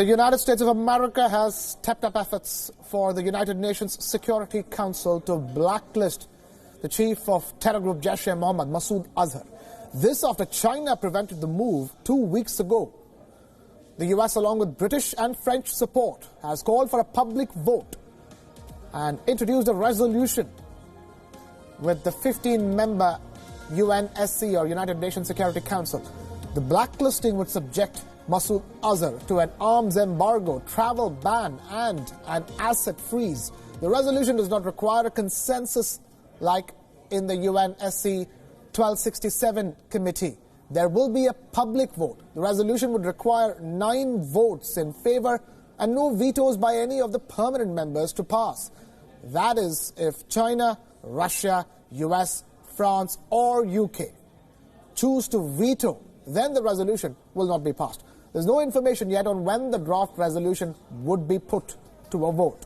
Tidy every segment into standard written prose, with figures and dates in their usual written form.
The United States of America has stepped up efforts for the United Nations Security Council to blacklist the chief of terror group Jaish-e-Mohammed, Masood Azhar. This after China prevented the move 2 weeks ago. The US, along with British and French support, has called for a public vote and introduced a resolution with the 15-member UNSC, or United Nations Security Council. The blacklisting would subject Masood Azhar to an arms embargo, travel ban and an asset freeze. The resolution does not require a consensus like in the UNSC 1267 committee. There will be a public vote. The resolution would require 9 votes in favor and no vetoes by any of the permanent members to pass. That is, if China, Russia, US, France or UK choose to veto, then the resolution will not be passed. There's no information yet on when the draft resolution would be put to a vote.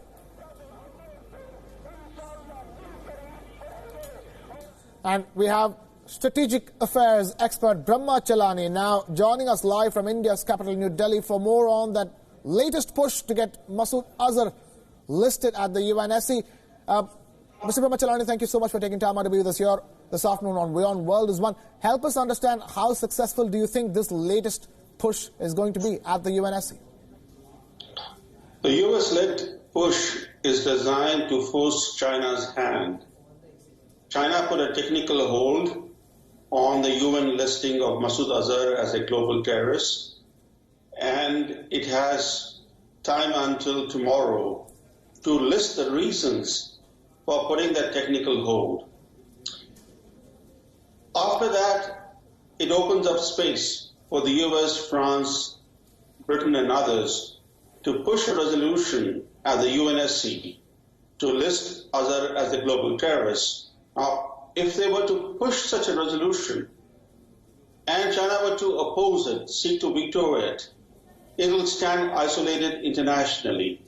And we have Strategic Affairs expert Brahma Chalani now joining us live from India's capital, New Delhi, for more on that latest push to get Masood Azhar listed at the UNSC. Mr. Brahma Chalani, thank you so much for taking time out to be with us here this afternoon on WION World is One. Help us understand, how successful do you think this latest push is going to be at the UNSC? The US-led push is designed to force China's hand. China put a technical hold on the UN listing of Masood Azhar as a global terrorist, and it has time until tomorrow to list the reasons for putting that technical hold. After that, it opens up space for the US, France, Britain and others to push a resolution at the UNSC to list Azhar as a global terrorist. Now, if they were to push such a resolution and China were to oppose it, seek to veto it, it will stand isolated internationally.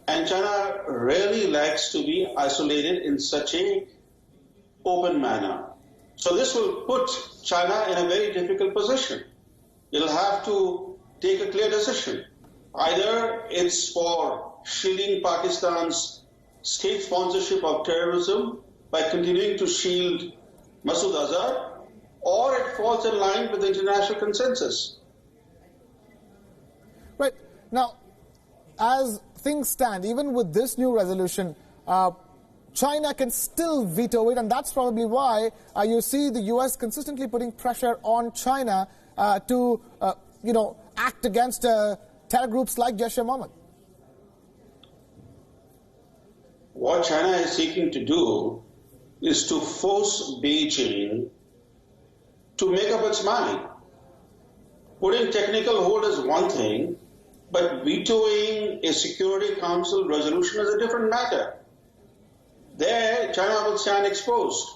And China rarely likes to be isolated in such an open manner. So this will put China in a very difficult position. It'll have to take a clear decision. Either it's for shielding Pakistan's state sponsorship of terrorism by continuing to shield Masood Azhar, or it falls in line with the international consensus. Right. Now, as things stand, even with this new resolution, China can still veto it, and that's probably why you see the US consistently putting pressure on China to, act against terror groups like Jaish-e-Mohammed. What China is seeking to do is to force Beijing to make up its mind. Putting technical hold is one thing, but vetoing a Security Council resolution is a different matter. There, China will stand exposed.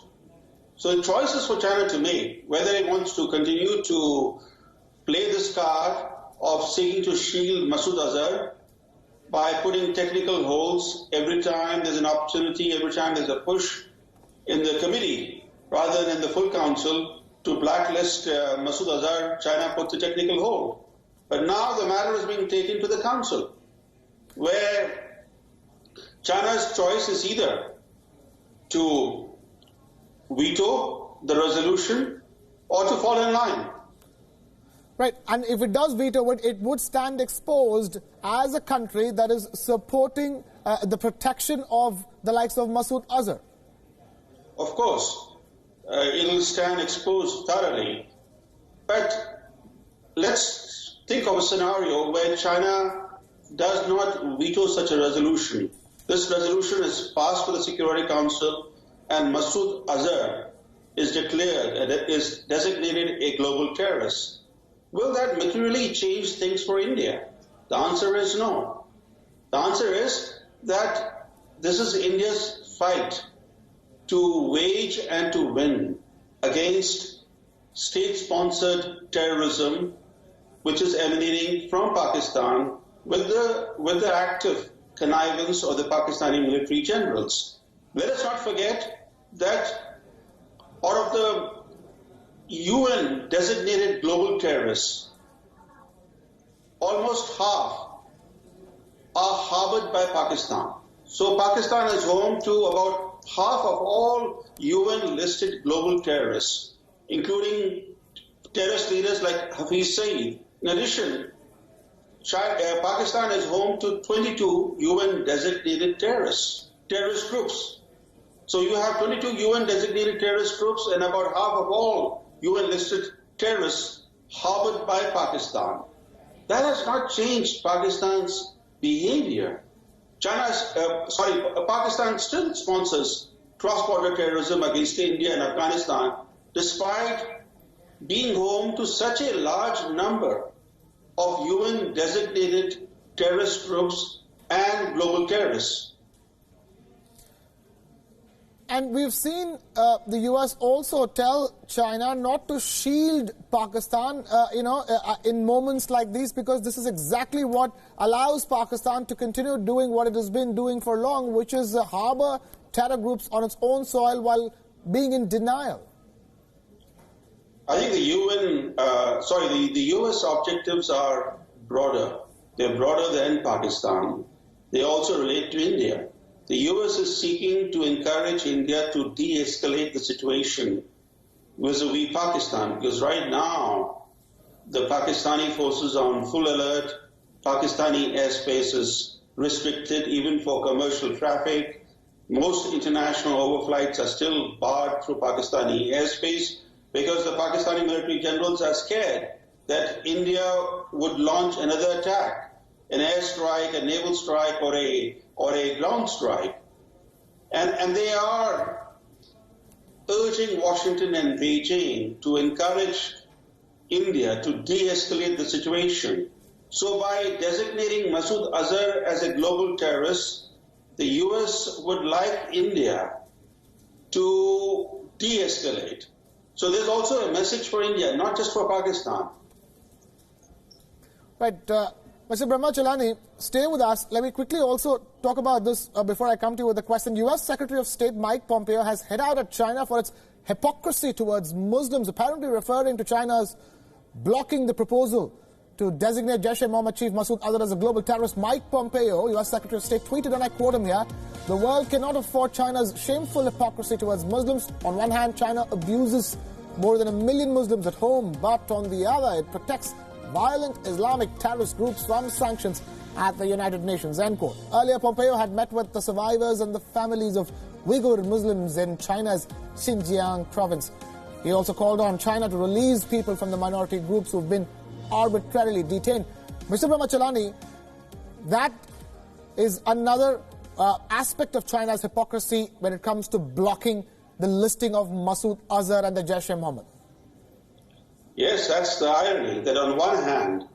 So the choice is for China to make, whether it wants to continue to play this card of seeking to shield Masood Azhar by putting technical holds every time there's an opportunity, every time there's a push in the committee, rather than in the full council to blacklist Masood Azhar. China puts a technical hold. But now the matter is being taken to the council, where China's choice is either to veto the resolution or to fall in line. Right, and if it does veto it, it would stand exposed as a country that is supporting the protection of the likes of Masood Azhar. Of course, it will stand exposed thoroughly. But let's think of a scenario where China does not veto such a resolution. This resolution is passed for the Security Council and Masood Azhar is declared, is designated a global terrorist. Will that materially change things for India? The answer is no. The answer is that this is India's fight to wage and to win against state-sponsored terrorism, which is emanating from Pakistan with the active connivance of the Pakistani military generals. Let us not forget that out of the UN designated global terrorists, almost half are harbored by Pakistan. So Pakistan is home to about half of all UN-listed global terrorists, including terrorist leaders like Hafiz Saeed. In addition, Pakistan is home to 22 UN-designated terrorist groups. So you have 22 UN-designated terrorist groups and about half of all UN-listed terrorists harbored by Pakistan. That has not changed Pakistan's behavior. Pakistan still sponsors cross-border terrorism against India and Afghanistan, despite being home to such a large number of UN-designated terrorist groups and global terrorists. And we've seen the U.S. also tell China not to shield Pakistan, in moments like these, because this is exactly what allows Pakistan to continue doing what it has been doing for long, which is harbor terror groups on its own soil while being in denial. I think the U.S. objectives are broader. They're broader than Pakistan. They also relate to India. The U.S. is seeking to encourage India to de-escalate the situation vis-a-vis Pakistan, because right now the Pakistani forces are on full alert. Pakistani airspace is restricted even for commercial traffic. Most international overflights are still barred through Pakistani airspace because the Pakistani military generals are scared that India would launch another attack, an airstrike, a naval strike, or a ground strike. And they are urging Washington and Beijing to encourage India to de-escalate the situation. So by designating Masood Azhar as a global terrorist, the U.S. would like India to de-escalate. So there's also a message for India, not just for Pakistan. Right. Mr. Brahmachalani, stay with us. Let me quickly also talk about this before I come to you with a question. U.S. Secretary of State Mike Pompeo has hit out at China for its hypocrisy towards Muslims, apparently referring to China's blocking the proposal to designate Jaish-e-Mohammed chief Masood Azhar as a global terrorist. Mike Pompeo, U.S. Secretary of State, tweeted, and I quote him here, "The world cannot afford China's shameful hypocrisy towards Muslims. On one hand, China abuses more than 1 million Muslims at home, but on the other, it protects violent Islamic terrorist groups from sanctions at the United Nations," end quote. Earlier, Pompeo had met with the survivors and the families of Uyghur Muslims in China's Xinjiang province. He also called on China to release people from the minority groups who've been arbitrarily detained. Mr. Brahmachalani, that is another aspect of China's hypocrisy when it comes to blocking the listing of Masood Azhar and the Jaish-e-Mohammed. Yes, that's the irony, that on one hand,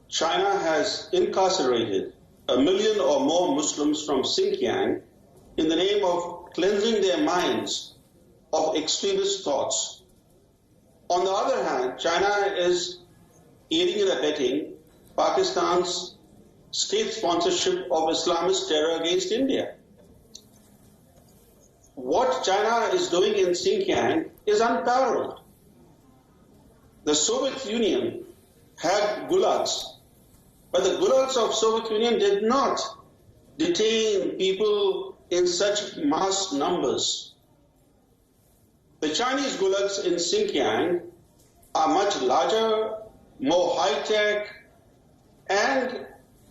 China has incarcerated 1 million or more Muslims from Xinjiang in the name of cleansing their minds of extremist thoughts. On the other hand, China is aiding and abetting Pakistan's state sponsorship of Islamist terror against India. What China is doing in Xinjiang is unparalleled. The Soviet Union had gulags, but the gulags of Soviet Union did not detain people in such mass numbers. The Chinese gulags in Xinjiang are much larger, more high-tech, and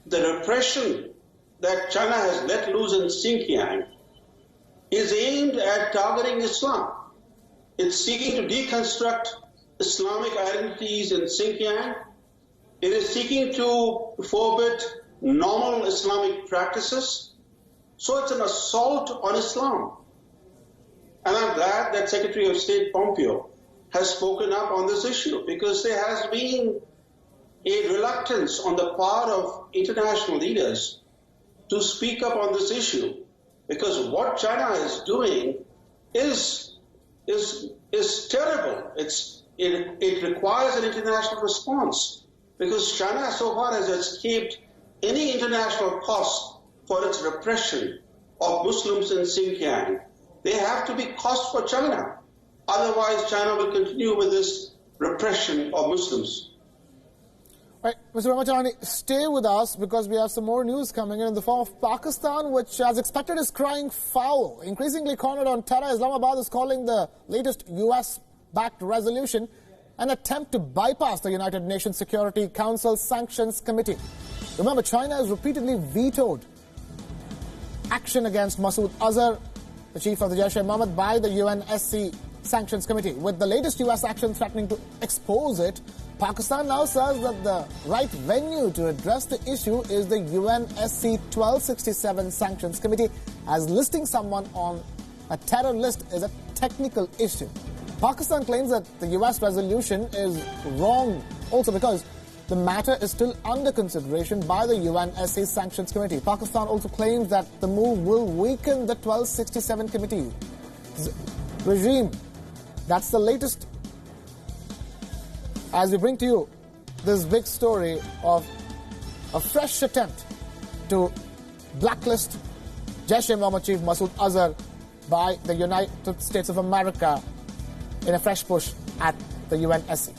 the repression that China has let loose in Xinjiang is aimed at targeting Islam. It's seeking to deconstruct Islamic identities in Xinjiang. It is seeking to forbid normal Islamic practices. So it's an assault on Islam. And I'm glad that Secretary of State Pompeo has spoken up on this issue, because there has been a reluctance on the part of international leaders to speak up on this issue, because what China is doing is terrible. It requires an international response, because China so far has escaped any international cost for its repression of Muslims in Xinjiang. There have to be costs for China. Otherwise, China will continue with this repression of Muslims. Right. Mr. Ramachandani, stay with us because we have some more news coming in the form of Pakistan, which, as expected, is crying foul. Increasingly cornered on terror, Islamabad is calling the latest US-backed resolution an attempt to bypass the United Nations Security Council Sanctions Committee. Remember, China has repeatedly vetoed action against Masood Azhar, the chief of the Jaish-e-Mohammed, by the UNSC Sanctions Committee. With the latest US action threatening to expose it, Pakistan now says that the right venue to address the issue is the UNSC 1267 Sanctions Committee, as listing someone on a terror list is a technical issue. Pakistan claims that the US resolution is wrong also because the matter is still under consideration by the UNSC Sanctions Committee. Pakistan also claims that the move will weaken the 1267 Committee regime. That's the latest as we bring to you this big story of a fresh attempt to blacklist Jaish-e-Mohammed chief Masood Azhar by the United States of America in a fresh push at the UNSC.